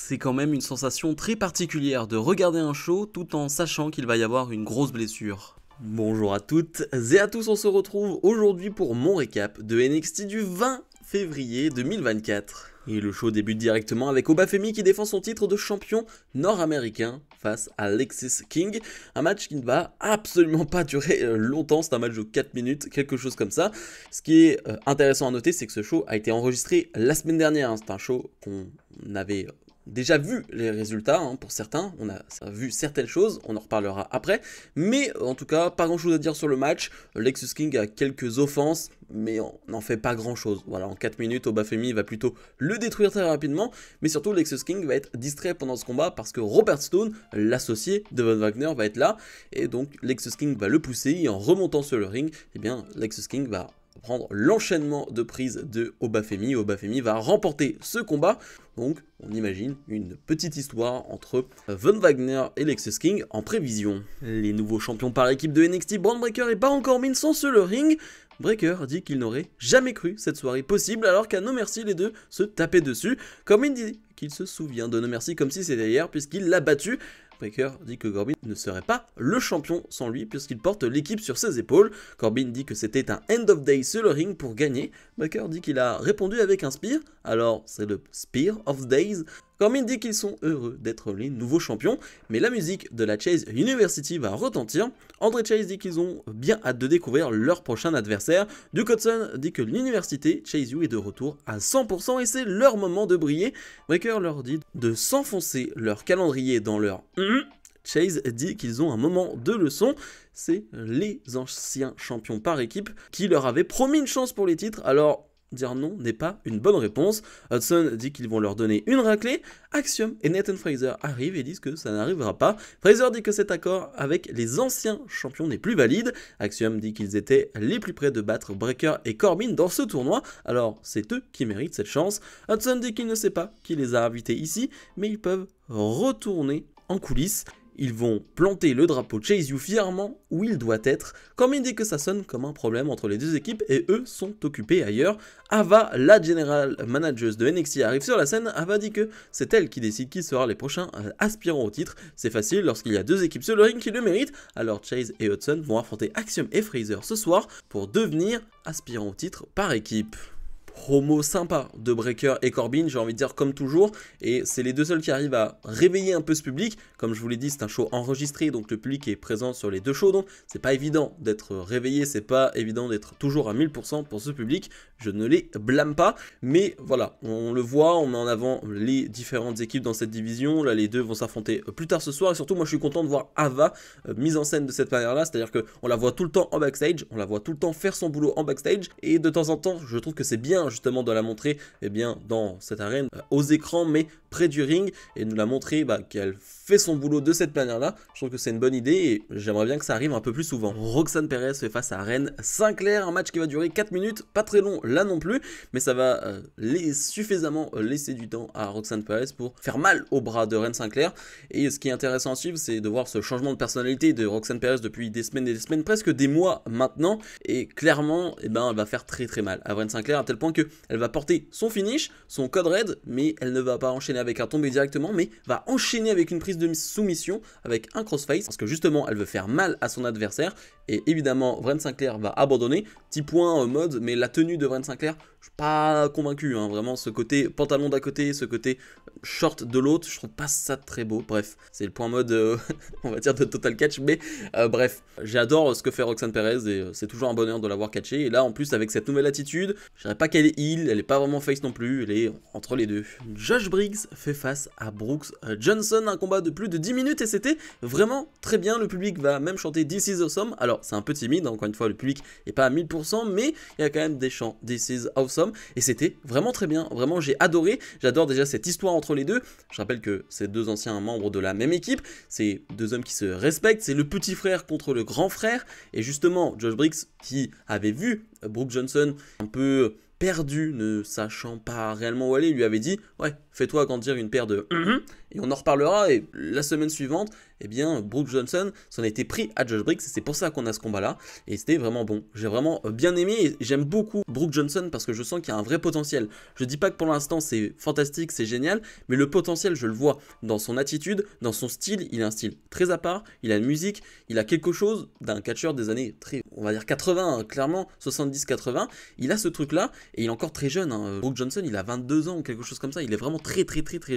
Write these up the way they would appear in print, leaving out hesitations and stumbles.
C'est quand même une sensation très particulière de regarder un show tout en sachant qu'il va y avoir une grosse blessure. Bonjour à toutes et à tous, on se retrouve aujourd'hui pour mon récap de NXT du 20 février 2024. Et le show débute directement avec Obafemi qui défend son titre de champion nord-américain face à Lexis King. Un match qui ne va absolument pas durer longtemps, c'est un match de 4 minutes, quelque chose comme ça. Ce qui est intéressant à noter, c'est que ce show a été enregistré la semaine dernière. C'est un show qu'on avait déjà vu les résultats, pour certains, on a vu certaines choses, on en reparlera après, mais en tout cas, pas grand chose à dire sur le match. Lexis King a quelques offenses, mais on n'en fait pas grand chose. Voilà, en 4 minutes, Obafemi va plutôt le détruire très rapidement, mais surtout Lexis King va être distrait pendant ce combat parce que Robert Stone, l'associé de Von Wagner, va être là, et donc Lexis King va le pousser, et en remontant sur le ring, eh bien Lexis King va prendre l'enchaînement de prises de Obafemi. Obafemi va remporter ce combat. Donc on imagine une petite histoire entre Von Wagner et Lexis King en prévision. Les nouveaux champions par équipe de NXT, Bron Breakker et Baron Corbin sont sur le ring. Breakker dit qu'il n'aurait jamais cru cette soirée possible alors qu'à No Mercy les deux se tapaient dessus. Corbin dit qu'il se souvient de No Mercy comme si c'était hier puisqu'il l'a battu. Breakker dit que Corbin ne serait pas le champion sans lui puisqu'il porte l'équipe sur ses épaules. Corbin dit que c'était un end of day sur le ring pour gagner. Breakker dit qu'il a répondu avec un spear, alors c'est le Spear of Days. Corbin dit qu'ils sont heureux d'être les nouveaux champions, mais la musique de la Chase University va retentir. André Chase dit qu'ils ont bien hâte de découvrir leur prochain adversaire. Duke Hudson dit que l'université Chase U est de retour à 100% et c'est leur moment de briller. Breakker leur dit de s'enfoncer leur calendrier dans leur Chase dit qu'ils ont un moment de leçon. C'est les anciens champions par équipe qui leur avaient promis une chance pour les titres, alors dire non n'est pas une bonne réponse. Hudson dit qu'ils vont leur donner une raclée. Axiom et Nathan Fraser arrivent et disent que ça n'arrivera pas. Fraser dit que cet accord avec les anciens champions n'est plus valide. Axiom dit qu'ils étaient les plus près de battre Breakker et Corbin dans ce tournoi, alors c'est eux qui méritent cette chance. Hudson dit qu'il ne sait pas qui les a invités ici, mais ils peuvent retourner en coulisses. Ils vont planter le drapeau Chase U fièrement où il doit être. Corbin dit que ça sonne comme un problème entre les deux équipes et eux sont occupés ailleurs. Ava, la general manager de NXT, arrive sur la scène. Ava dit que c'est elle qui décide qui sera les prochains aspirants au titre. C'est facile lorsqu'il y a deux équipes sur le ring qui le méritent. Alors Chase et Hudson vont affronter Axiom et Fraser ce soir pour devenir aspirants au titre par équipe. Promo sympa de Breakker et Corbin, j'ai envie de dire comme toujours, et c'est les deux seuls qui arrivent à réveiller un peu ce public. Comme je vous l'ai dit, c'est un show enregistré, donc le public est présent sur les deux shows, donc c'est pas évident d'être réveillé, c'est pas évident d'être toujours à 1000% pour ce public, je ne les blâme pas, mais voilà, on le voit, on met en avant les différentes équipes dans cette division. Là les deux vont s'affronter plus tard ce soir, et surtout moi je suis content de voir Ava mise en scène de cette manière-là, c'est-à-dire qu'on la voit tout le temps en backstage, on la voit tout le temps faire son boulot en backstage, et de temps en temps je trouve que c'est bien justement de la montrer dans cette arène aux écrans mais près du ring et de la montrer qu'elle fait son boulot de cette manière là. Je trouve que c'est une bonne idée et j'aimerais bien que ça arrive un peu plus souvent. Roxanne Perez fait face à Reine Sinclair, un match qui va durer 4 minutes, pas très long là non plus, mais ça va suffisamment laisser du temps à Roxanne Perez pour faire mal au bras de Reine Sinclair. Et ce qui est intéressant à suivre, c'est de voir ce changement de personnalité de Roxanne Perez depuis des semaines et des semaines, presque des mois maintenant, et clairement elle va faire très très mal à Reine Sinclair, à tel point que elle va porter son finish, son code red, mais elle ne va pas enchaîner avec un tombé directement, mais va enchaîner avec une prise de soumission, avec un crossface, parce que justement elle veut faire mal à son adversaire, et évidemment Reine Sinclair va abandonner. Petit point mode, mais la tenue de Reine Sinclair, je suis pas convaincu, vraiment ce côté pantalon d'un côté, ce côté short de l'autre, je trouve pas ça très beau. Bref, c'est le point mode, on va dire de Total Catch, mais bref, j'adore ce que fait Roxanne Perez et c'est toujours un bonheur de l'avoir catché. Et là en plus avec cette nouvelle attitude, je dirais pas qu'elle est heel, elle est pas vraiment face non plus, elle est entre les deux. Josh Briggs fait face à Brooks Johnson, un combat de plus de 10 minutes et c'était vraiment très bien. Le public va même chanter This is awesome, alors c'est un peu timide, encore une fois le public est pas à 1000%, mais il y a quand même des chants This is awesome et c'était vraiment très bien, vraiment j'ai adoré. J'adore déjà cette histoire entre les deux. Je rappelle que c'est deux anciens membres de la même équipe, c'est deux hommes qui se respectent, c'est le petit frère contre le grand frère, et justement Josh Briggs qui avait vu Brooks Johnson un peu perdu, ne sachant pas réellement où aller, lui avait dit ouais, fais-toi agrandir une paire de et on en reparlera. Et la semaine suivante, eh bien, Brook Johnson s'en a été pris à Josh Briggs, et c'est pour ça qu'on a ce combat-là, et c'était vraiment bon. J'ai vraiment bien aimé, et j'aime beaucoup Brook Johnson parce que je sens qu'il y a un vrai potentiel. Je dis pas que pour l'instant c'est fantastique, c'est génial, mais le potentiel, je le vois dans son attitude, dans son style. Il a un style très à part, il a une musique, il a quelque chose d'un catcheur des années très, on va dire 80, hein, clairement, 70-80. Il a ce truc-là, et il est encore très jeune. Hein. Brook Johnson, il a 22 ans ou quelque chose comme ça, il est vraiment très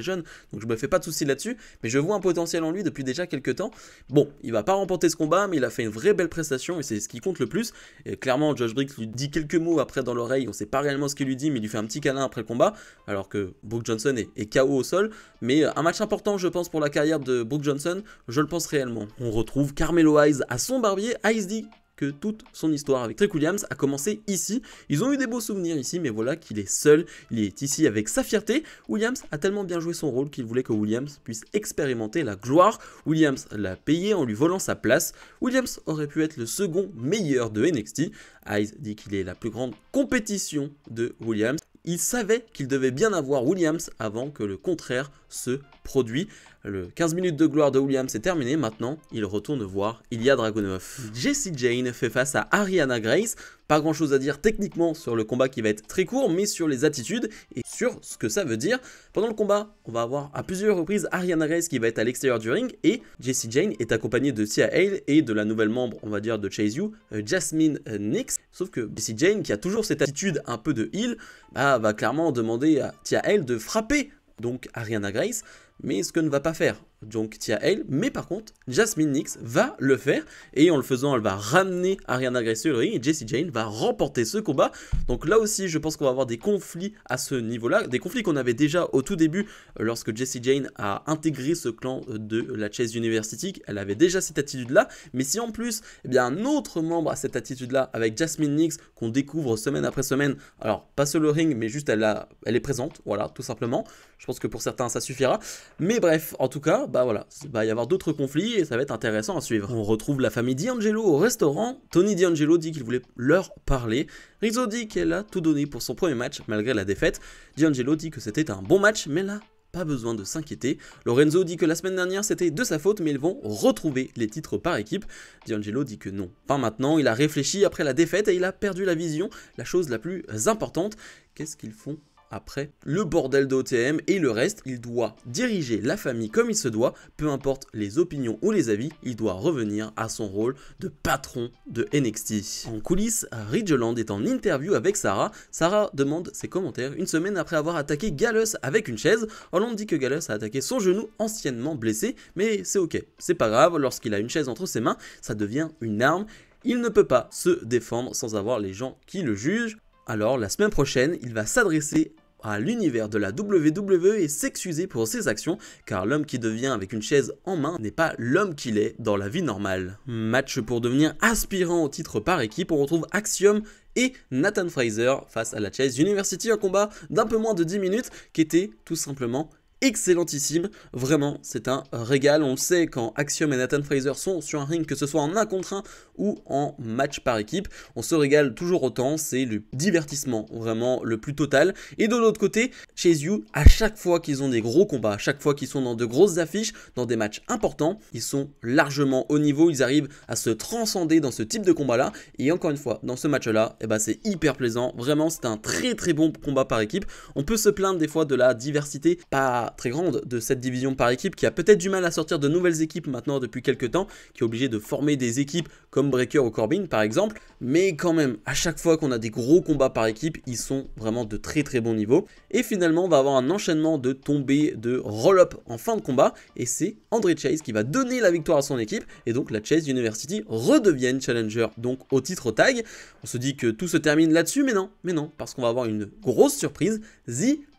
jeune, donc je me fais pas de soucis là-dessus, mais je vois un potentiel en lui depuis déjà quelques temps. Bon, il va pas remporter ce combat, mais il a fait une vraie belle prestation, et c'est ce qui compte le plus. Et clairement, Josh Briggs lui dit quelques mots après dans l'oreille, on sait pas réellement ce qu'il lui dit, mais il lui fait un petit câlin après le combat, alors que Brook Johnson est KO au sol. Mais un match important, je pense, pour la carrière de Brook Johnson, je le pense réellement. On retrouve Carmelo Hayes à son barbier. Hayes dit que toute son histoire avec Trick Williams a commencé ici. Ils ont eu des beaux souvenirs ici, mais voilà qu'il est seul, il est ici avec sa fierté. Williams a tellement bien joué son rôle qu'il voulait que Williams puisse expérimenter la gloire. Williams l'a payé en lui volant sa place. Williams aurait pu être le second meilleur de NXT. Hayes dit qu'il est la plus grande compétition de Williams. Il savait qu'il devait bien avoir Williams avant que le contraire se produise. Le 15 minutes de gloire de Williams est terminé. Maintenant, il retourne voir Ilya Dragunov. Jessie Jane fait face à Ariana Grace. Pas grand chose à dire techniquement sur le combat qui va être très court, mais sur les attitudes et sur ce que ça veut dire. Pendant le combat, on va avoir à plusieurs reprises Ariana Grace qui va être à l'extérieur du ring, et Jessie Jane est accompagnée de Tia Hale et de la nouvelle membre, on va dire, de Chase U, Jasmine Nix. Sauf que Jessie Jane, qui a toujours cette attitude un peu de heel, va clairement demander à Tia Hale de frapper donc Ariana Grace, mais ce que ne va pas faire donc Tia Hale, mais par contre Jasmine Nix va le faire, et en le faisant elle va ramener Ariana Grace sur le ring, et Jessie Jane va remporter ce combat. Donc là aussi je pense qu'on va avoir des conflits à ce niveau là, des conflits qu'on avait déjà au tout début lorsque Jessie Jane a intégré ce clan de la Chase University. Elle avait déjà cette attitude là, mais si en plus eh bien, un autre membre a cette attitude là avec Jasmine Nix qu'on découvre semaine après semaine, alors pas sur le ring mais juste elle est présente, voilà, tout simplement. Je pense que pour certains ça suffira, mais bref, en tout cas bah voilà, il va y avoir d'autres conflits et ça va être intéressant à suivre. On retrouve la famille D'Angelo au restaurant. Tony D'Angelo dit qu'il voulait leur parler. Rizzo dit qu'elle a tout donné pour son premier match malgré la défaite. D'Angelo dit que c'était un bon match, mais là, pas besoin de s'inquiéter. Lorenzo dit que la semaine dernière c'était de sa faute, mais ils vont retrouver les titres par équipe. D'Angelo dit que non, pas maintenant. Il a réfléchi après la défaite et il a perdu la vision, la chose la plus importante. Qu'est-ce qu'ils font après le bordel de OTM et le reste? Il doit diriger la famille comme il se doit, peu importe les opinions ou les avis, il doit revenir à son rôle de patron de NXT. En coulisses, Ridge Holland est en interview avec Sarah. Sarah demande ses commentaires une semaine après avoir attaqué Gallus avec une chaise. Holland dit que Gallus a attaqué son genou anciennement blessé, mais c'est ok, c'est pas grave, lorsqu'il a une chaise entre ses mains, ça devient une arme. Il ne peut pas se défendre sans avoir les gens qui le jugent. Alors la semaine prochaine, il va s'adresser à l'univers de la WWE et s'excuser pour ses actions, car l'homme qui devient avec une chaise en main n'est pas l'homme qu'il est dans la vie normale. Match pour devenir aspirant au titre par équipe, on retrouve Axiom et Nathan Fraser face à la Chase University, un combat d'un peu moins de 10 minutes qui était tout simplement excellentissime. Vraiment, c'est un régal. On le sait, quand Axiom et Nathan Fraser sont sur un ring, que ce soit en 1 contre 1 ou en match par équipe, on se régale toujours autant. C'est le divertissement vraiment le plus total. Et de l'autre côté, Chase U, à chaque fois qu'ils ont des gros combats, à chaque fois qu'ils sont dans de grosses affiches, dans des matchs importants, ils sont largement au niveau. Ils arrivent à se transcender dans ce type de combat-là. Et encore une fois, dans ce match-là, eh ben, c'est hyper plaisant. Vraiment, c'est un très bon combat par équipe. On peut se plaindre des fois de la diversité pas très grande de cette division par équipe, qui a peut-être du mal à sortir de nouvelles équipes maintenant depuis quelques temps, qui est obligé de former des équipes comme Breaker ou Corbin par exemple, mais quand même à chaque fois qu'on a des gros combats par équipe, ils sont vraiment de très bon niveau. Et finalement on va avoir un enchaînement de tombées, de roll-up en fin de combat, et c'est André Chase qui va donner la victoire à son équipe, et donc la Chase University redeviennent challenger donc au titre tag. On se dit que tout se termine là-dessus, mais non, parce qu'on va avoir une grosse surprise.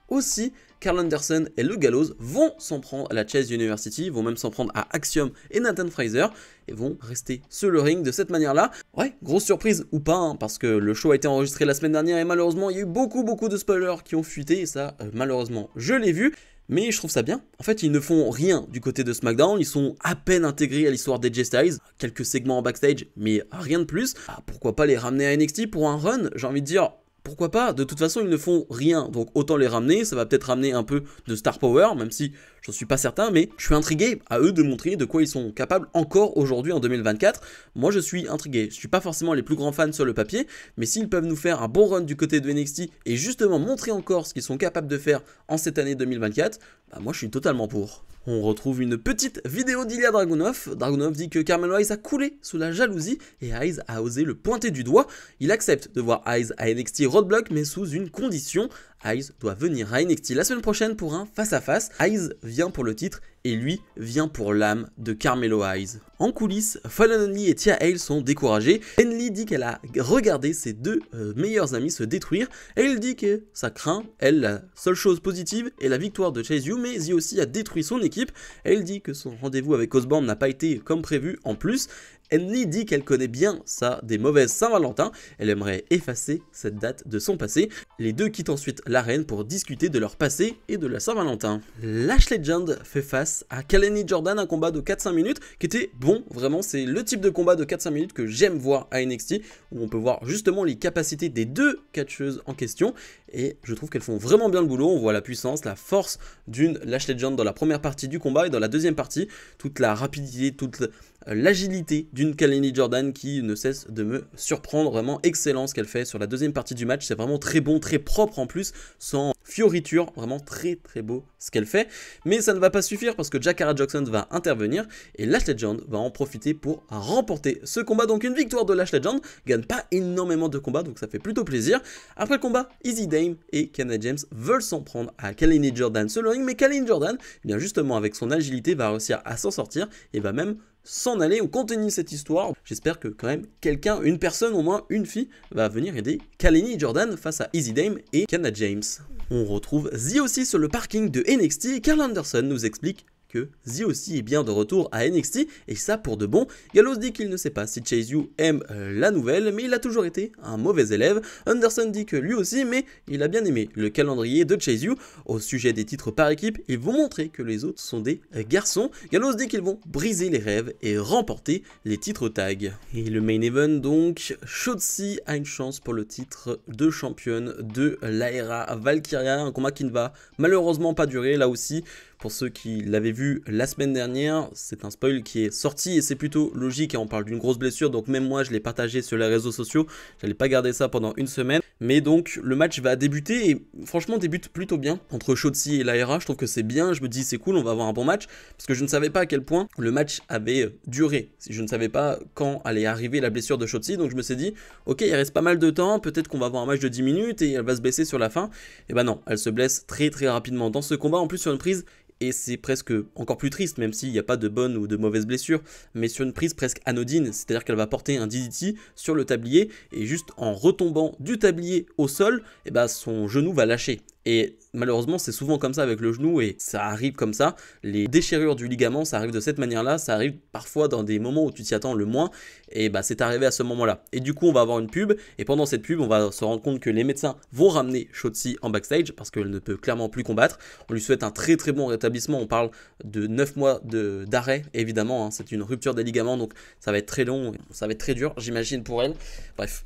Aussi, Karl Anderson et le Gallows vont s'en prendre à la Chase University, vont même s'en prendre à Axiom et Nathan Fraser, et vont rester sur le ring de cette manière-là. Ouais, grosse surprise ou pas, hein, parce que le show a été enregistré la semaine dernière, et malheureusement, il y a eu beaucoup de spoilers qui ont fuité, et ça, malheureusement, je l'ai vu. Mais je trouve ça bien. En fait, ils ne font rien du côté de SmackDown. Ils sont à peine intégrés à l'histoire d'AJ Styles. Quelques segments en backstage, mais rien de plus. Ah, pourquoi pas les ramener à NXT pour un run? J'ai envie de dire, pourquoi pas, de toute façon ils ne font rien, donc autant les ramener, ça va peut-être ramener un peu de star power, même si j'en suis pas certain, mais je suis intrigué à eux de montrer de quoi ils sont capables encore aujourd'hui en 2024. Moi je suis intrigué, je suis pas forcément les plus grands fans sur le papier, mais s'ils peuvent nous faire un bon run du côté de NXT et justement montrer encore ce qu'ils sont capables de faire en cette année 2024, bah moi je suis totalement pour. On retrouve une petite vidéo d'Ilya Dragunov. Dragunov dit que Carmelo Hayes a coulé sous la jalousie et Hayes a osé le pointer du doigt. Il accepte de voir Hayes à NXT Roadblock mais sous une condition. Hayes doit venir à NXT la semaine prochaine pour un face-à-face. Hayes vient pour le titre et lui vient pour l'âme de Carmelo Hayes. En coulisses, Fallon Henley et Tia Hale sont découragés. Henley dit qu'elle a regardé ses deux meilleurs amis se détruire et il dit que ça craint. Elle, la seule chose positive est la victoire de Chase U, mais Zio aussi a détruit son équipe. Elle dit que son rendez-vous avec Osborne n'a pas été comme prévu en plus. Henley dit qu'elle connaît bien ça des mauvaises Saint-Valentin, elle aimerait effacer cette date de son passé. Les deux quittent ensuite l'arène pour discuter de leur passé et de la Saint-Valentin. Lash Legend fait face à Kalani Jordan, un combat de 4-5 minutes qui était bon, vraiment c'est le type de combat de 4-5 minutes que j'aime voir à NXT, où on peut voir justement les capacités des deux catcheuses en question, et je trouve qu'elles font vraiment bien le boulot. On voit la puissance, la force d'une Lash Legend dans la première partie du combat, et dans la deuxième partie, toute la rapidité, toute l'agilité d'une Kalani Jordan qui ne cesse de me surprendre. Vraiment excellent ce qu'elle fait sur la deuxième partie du match, c'est vraiment très bon, très propre en plus, sans fioriture, vraiment très beau ce qu'elle fait. Mais ça ne va pas suffire parce que Jakara Jackson va intervenir et Lash Legend va en profiter pour remporter ce combat. Donc une victoire de Lash Legend, gagne pas énormément de combats donc ça fait plutôt plaisir. Après le combat, Easy Dame et Kiana James veulent s'en prendre à Kalani Jordan solo ring, mais Kalani Jordan, eh bien justement avec son agilité va réussir à s'en sortir et va même s'en aller. On continue cette histoire. J'espère que quand même quelqu'un, une personne, au moins une fille, va venir aider Kalani Jordan face à Easy Dame et Kiana James. On retrouve Zio aussi sur le parking de NXT et Carl Anderson nous explique que Zio aussi est bien de retour à NXT et ça pour de bon. Gallows dit qu'il ne sait pas si Chase U aime la nouvelle, mais il a toujours été un mauvais élève. Anderson dit que lui aussi, mais il a bien aimé le calendrier de Chase U. Au sujet des titres par équipe, ils vont montrer que les autres sont des garçons. Gallows dit qu'ils vont briser les rêves et remporter les titres tag. Et le main event donc, Shotzi a une chance pour le titre de championne de l'ARA Valkyria, un combat qui ne va malheureusement pas durer là aussi. Pour ceux qui l'avaient vu la semaine dernière, c'est un spoil qui est sorti et c'est plutôt logique, hein, on parle d'une grosse blessure, donc même moi je l'ai partagé sur les réseaux sociaux, j'allais pas garder ça pendant une semaine. Mais donc le match va débuter et franchement débute plutôt bien entre Shotzi et l'ARA, je trouve que c'est bien, je me dis c'est cool, on va avoir un bon match, parce que je ne savais pas à quel point le match avait duré, je ne savais pas quand allait arriver la blessure de Shotzi, donc je me suis dit, ok il reste pas mal de temps, peut-être qu'on va avoir un match de 10 minutes et elle va se blesser sur la fin, et bah non, elle se blesse très rapidement dans ce combat, en plus sur une prise. Et c'est presque encore plus triste, même s'il n'y a pas de bonnes ou de mauvaises blessures, mais sur une prise presque anodine, c'est-à-dire qu'elle va porter un DDT sur le tablier, et juste en retombant du tablier au sol, et bah son genou va lâcher. Et malheureusement, c'est souvent comme ça avec le genou et ça arrive comme ça. Les déchirures du ligament, ça arrive de cette manière-là. Ça arrive parfois dans des moments où tu t'y attends le moins. Et bah, c'est arrivé à ce moment-là. Et du coup, on va avoir une pub. Et pendant cette pub, on va se rendre compte que les médecins vont ramener Shotzi en backstage parce qu'elle ne peut clairement plus combattre. On lui souhaite un très bon rétablissement. On parle de 9 mois d'arrêt, évidemment. Hein. C'est une rupture des ligaments, donc ça va être très long. Ça va être très dur, j'imagine, pour elle. Bref.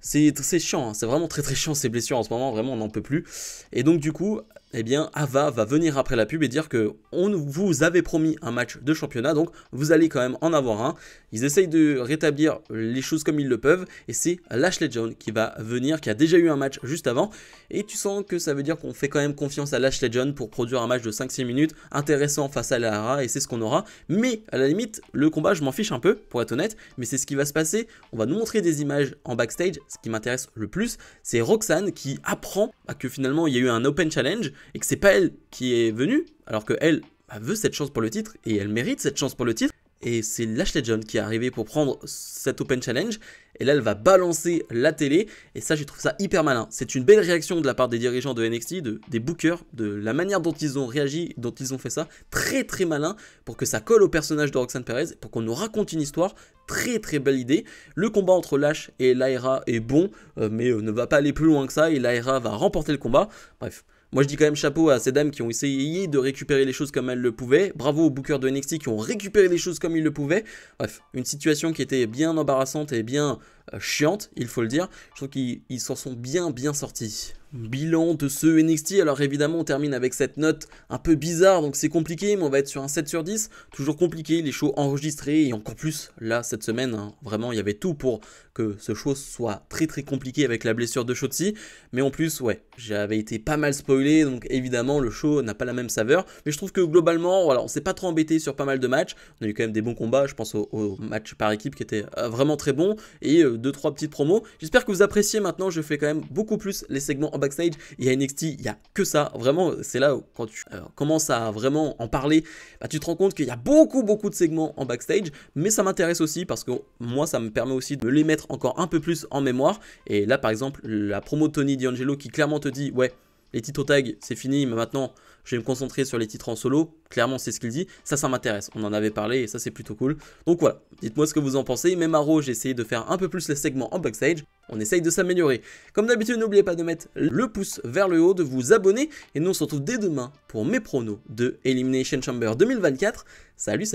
C'est chiant, hein. C'est vraiment très chiant ces blessures en ce moment, vraiment on n'en peut plus. Et donc du coup, eh bien Ava va venir après la pub et dire que on vous avait promis un match de championnat, donc vous allez quand même en avoir un. Ils essayent de rétablir les choses comme ils le peuvent et c'est Lash Legend qui va venir, qui a déjà eu un match juste avant. Et tu sens que ça veut dire qu'on fait quand même confiance à Lash Legend pour produire un match de 5-6 minutes intéressant face à Lara et c'est ce qu'on aura. Mais à la limite, le combat je m'en fiche un peu pour être honnête, mais c'est ce qui va se passer. On va nous montrer des images en backstage. Ce qui m'intéresse le plus, c'est Roxanne qui apprend que finalement il y a eu un Open Challenge et que c'est pas elle qui est venue, alors qu'elle veut cette chance pour le titre et elle mérite cette chance pour le titre. Et c'est Lash Legend qui est arrivé pour prendre cet Open Challenge. Et là, elle va balancer la télé. Et ça, je trouve ça hyper malin. C'est une belle réaction de la part des dirigeants de NXT, des bookers, de la manière dont ils ont réagi, dont ils ont fait ça. Très malin pour que ça colle au personnage de Roxanne Perez, pour qu'on nous raconte une histoire. Très belle idée. Le combat entre Lash et Lyra est bon, mais ne va pas aller plus loin que ça. Et Lyra va remporter le combat. Bref. Moi je dis quand même chapeau à ces dames qui ont essayé de récupérer les choses comme elles le pouvaient. Bravo aux bookers de NXT qui ont récupéré les choses comme ils le pouvaient. Bref, une situation qui était bien embarrassante et bien chiantes, il faut le dire. Je trouve qu'ils s'en sont bien sortis. Bilan de ce NXT, alors évidemment on termine avec cette note un peu bizarre, donc c'est compliqué, mais on va être sur un 7 sur 10, toujours compliqué, les shows enregistrés, et encore plus là cette semaine, hein, vraiment il y avait tout pour que ce show soit très compliqué avec la blessure de Shotzi, mais en plus ouais, j'avais été pas mal spoilé, donc évidemment le show n'a pas la même saveur, mais je trouve que globalement, voilà, on s'est pas trop embêté sur pas mal de matchs, on a eu quand même des bons combats, je pense au match par équipe qui était vraiment très bon, et 2-3 petites promos, j'espère que vous appréciez. Maintenant je fais quand même beaucoup plus les segments backstage, et à NXT il n'y a que ça, vraiment c'est là où quand tu commences à vraiment en parler, bah, tu te rends compte qu'il y a beaucoup de segments en backstage, mais ça m'intéresse aussi parce que moi ça me permet aussi de me les mettre encore un peu plus en mémoire, et là par exemple la promo de Tony D'Angelo qui clairement te dit ouais, les titres tag c'est fini, mais maintenant je vais me concentrer sur les titres en solo, clairement c'est ce qu'il dit, ça m'intéresse, on en avait parlé et ça c'est plutôt cool. Donc voilà, dites-moi ce que vous en pensez, même à Raw j'ai essayé de faire un peu plus les segments en backstage, on essaye de s'améliorer. Comme d'habitude n'oubliez pas de mettre le pouce vers le haut, de vous abonner, et nous on se retrouve dès demain pour mes pronos de Elimination Chamber 2024, salut